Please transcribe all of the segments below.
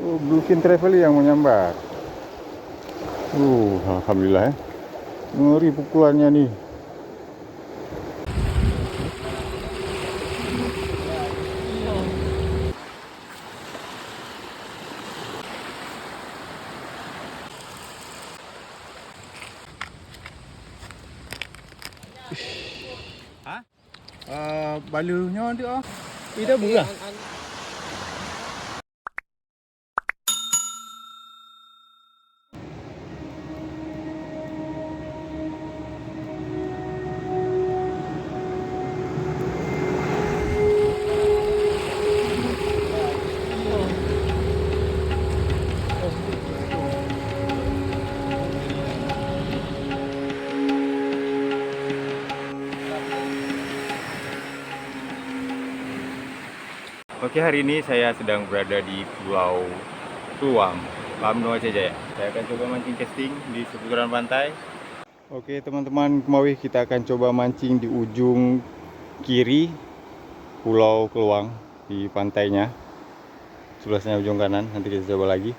Oh, Bluefin Travel yang menyambar. Alhamdulillah ya. Ngeri pukulannya nih. Hah? Balunya ada. Tidak bunga. Oke, hari ini saya sedang berada di Pulau Kluang, Lamno Aceh Jaya. Saya akan coba mancing casting di seputaran pantai. Oke teman-teman, kemawi kita akan coba mancing di ujung kiri Pulau Kluang di pantainya. Sebelahnya ujung kanan, nanti kita coba lagi.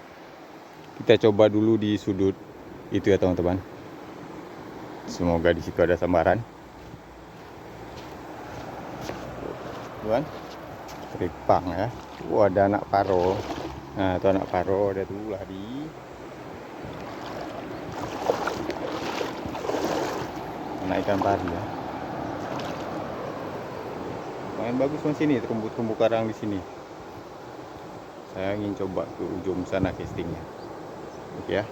Kita coba dulu di sudut itu ya teman-teman. Semoga di situ ada sambaran. Tuan. Ripang ya. Ada anak paro. Nah, itu anak paro, ada tuh lari. Anak ikan pari ya. Main bagus di sini, terumbu karang di sini. Saya ingin coba ke ujung sana castingnya. Oke ya.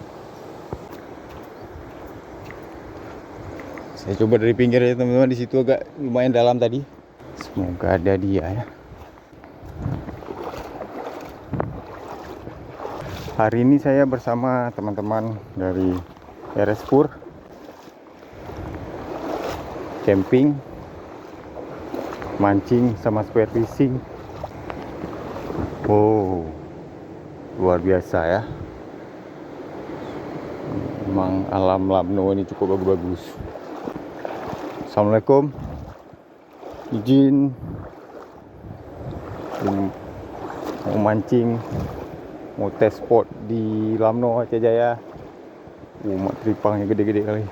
Saya coba dari pinggir ya teman-teman, di situ agak lumayan dalam tadi. Semoga ada dia ya. Hari ini saya bersama teman-teman dari RS Pur camping, mancing sama spear fishing. Oh, luar biasa ya. Memang alam Lamno ini cukup bagus-bagus. Assalamualaikum. Izin mau mancing, mau tes spot di Lamno Aceh Jaya. Mak teripangnya gede-gede kali.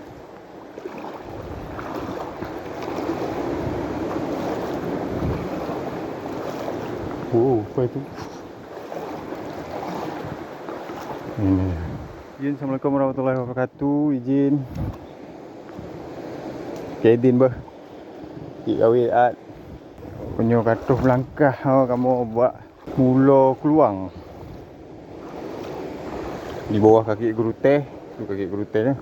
Apa itu? Ini. Izin, Assalamualaikum warahmatullahi wabarakatuh. Izin. Kedin bah. Kawat. Punya katuh melangkah. Kamu buat mula keluang. Di bawah kaki geruteh. Itu kaki gerutehnya.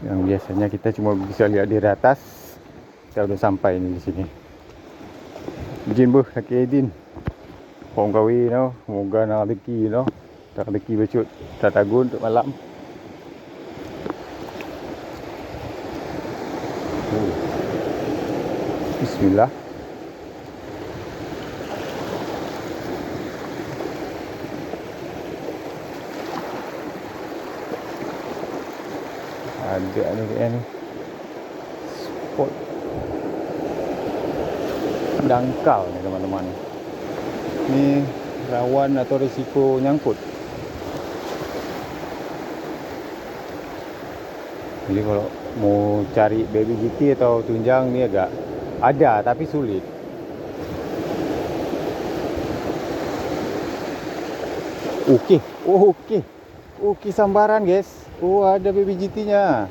Yang biasanya kita cuma bisa lihat di atas. Kita udah sampai nih di sini. Izin bah, kaki Edin. Pong kawi no, semoga nak rezeki no. Tak rezeki becut, tak tagun untuk malam. Bismillah. Ada ni spot dangkal ni teman-teman. Ni rawan atau risiko nyangkut. Jadi kalau mau cari baby GT atau tunjang ni agak ada tapi sulit. Okey, okey sambaran guys. Ada baby GT-nya.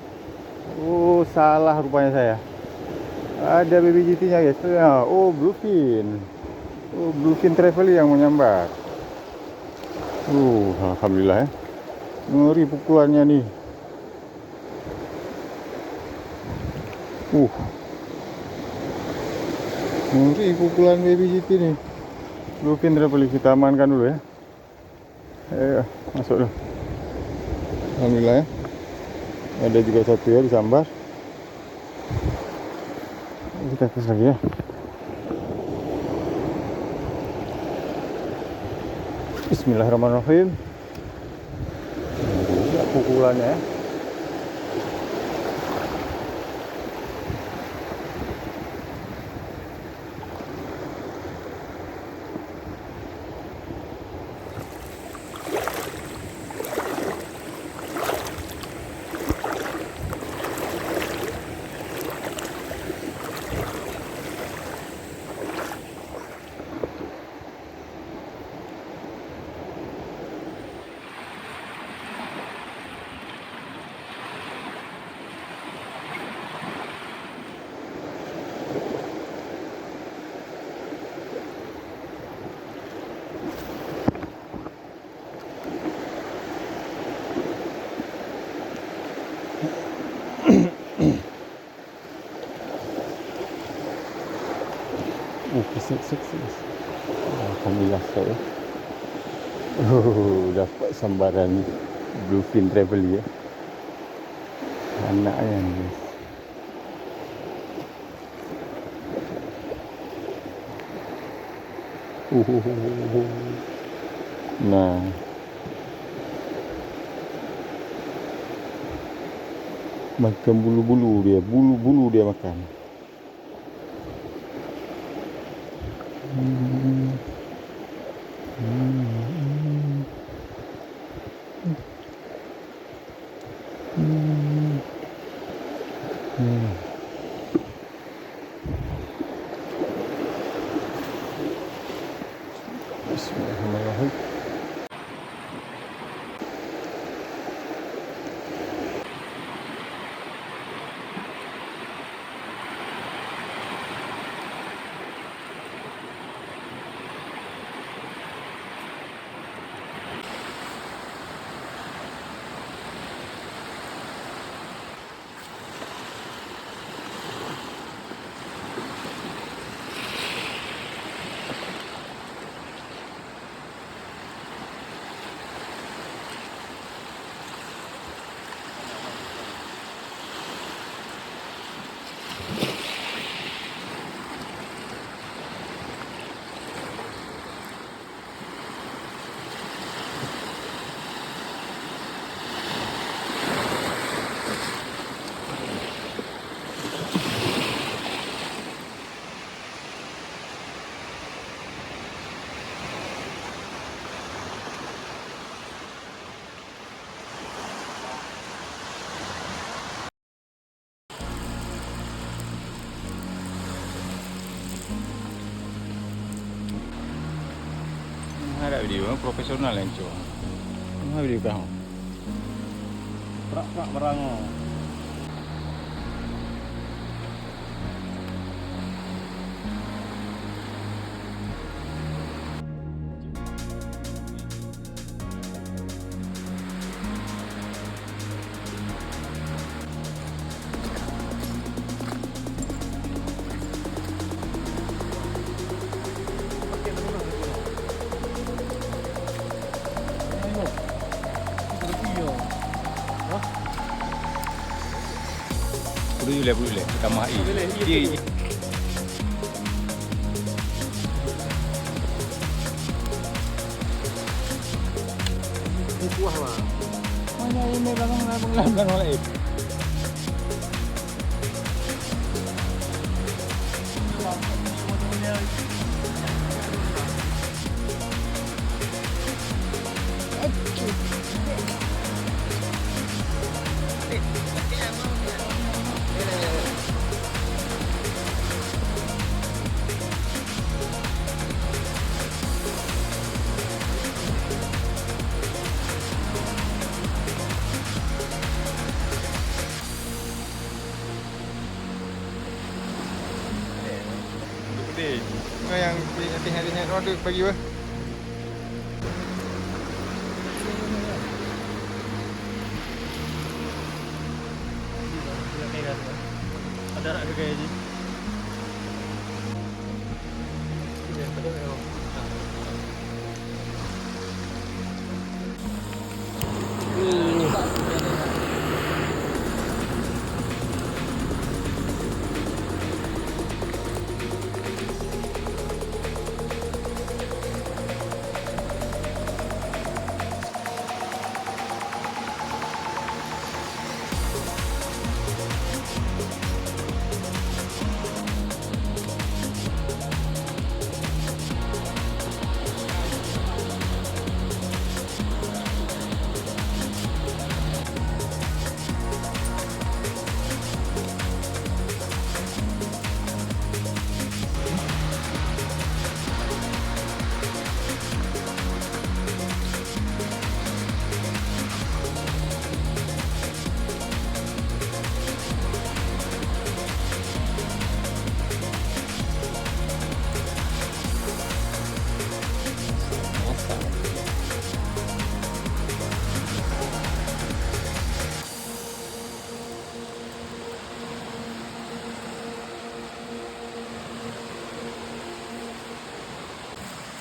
Salah rupanya saya. Ada baby GT-nya guys. Bluefin. Bluefin Travel yang menyambar. Alhamdulillah ya. Ngeri pukulannya nih. Ngeri pukulan baby GT nih. Bluefin Travel kita amankan dulu ya. Masuk dulu. Alhamdulillah ya. Ada juga satu ya disambar. Kita tes lagi ya. Bismillahirrahmanirrahim. Lihat pukulannya ya. Alhamdulillah saya. Dapat sambaran Bluefin Travel ya. Anak yang ni. Nah. Makan bulu-bulu dia. Bulu-bulu dia makan. Bismillahirrahmanirrahim. Ada video profesional yang cuy. Mana video kau? Prak merango. Boleh. Tambah air. Dia. Ini kuah lah. Mana ini belakang lain. Yang hati-hati orang tu bagi apa? Ada nak ke ni?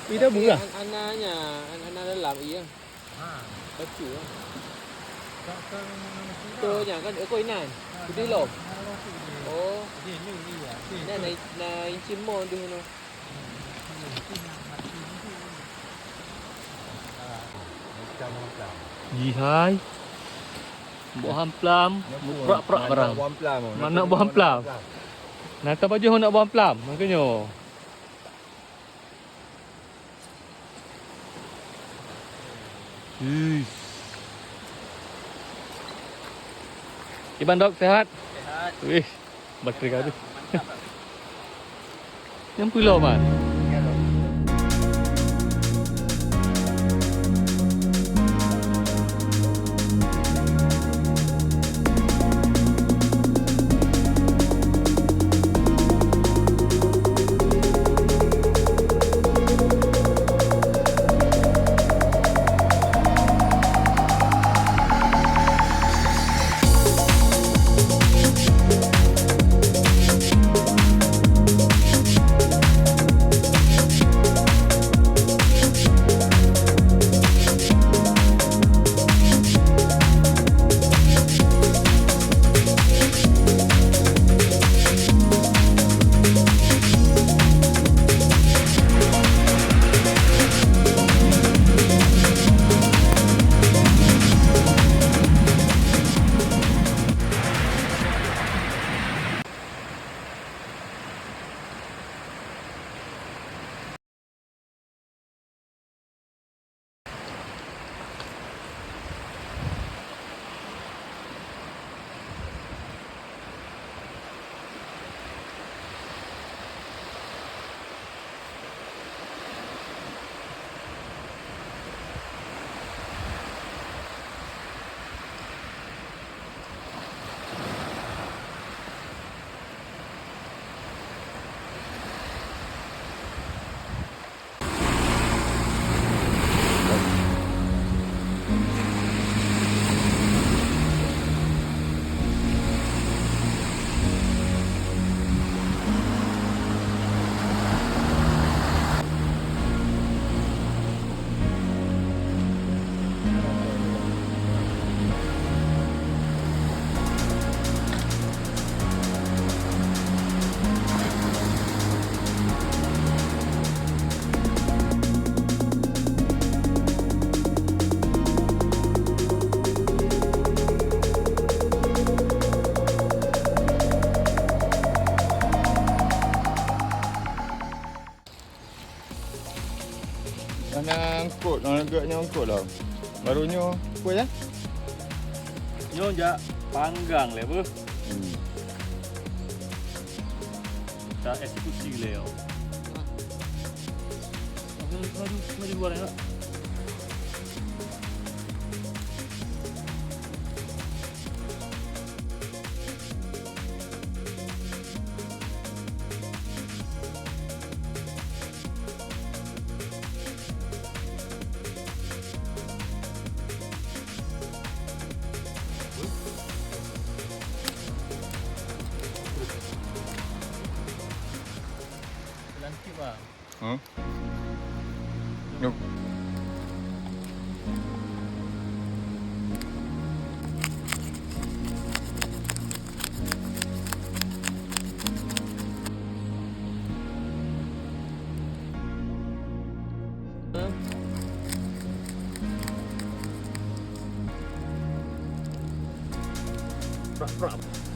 Ida bunga. Anaknya, anak dalam iya. Ha. Baju lah. Kan Tu yang kan ekor inan. Putih lom. Oh, Ini ya. ni na incimo tu no. Jihai. Buat hamplam, perak-perak barang. Mana buah hamplam? Nak tak baju nak buah hamplam, makanya. Iban dok sehat? Sehat. Wih, bateri kau tu. Yang pulau man. Mana angkut, agaknya angkut lah. Barunya apa ya? Nyo jak panggang le apa? Tak eksekusi le yo. Maju luar ya. Lantik bang. Yuk. Prak-prak.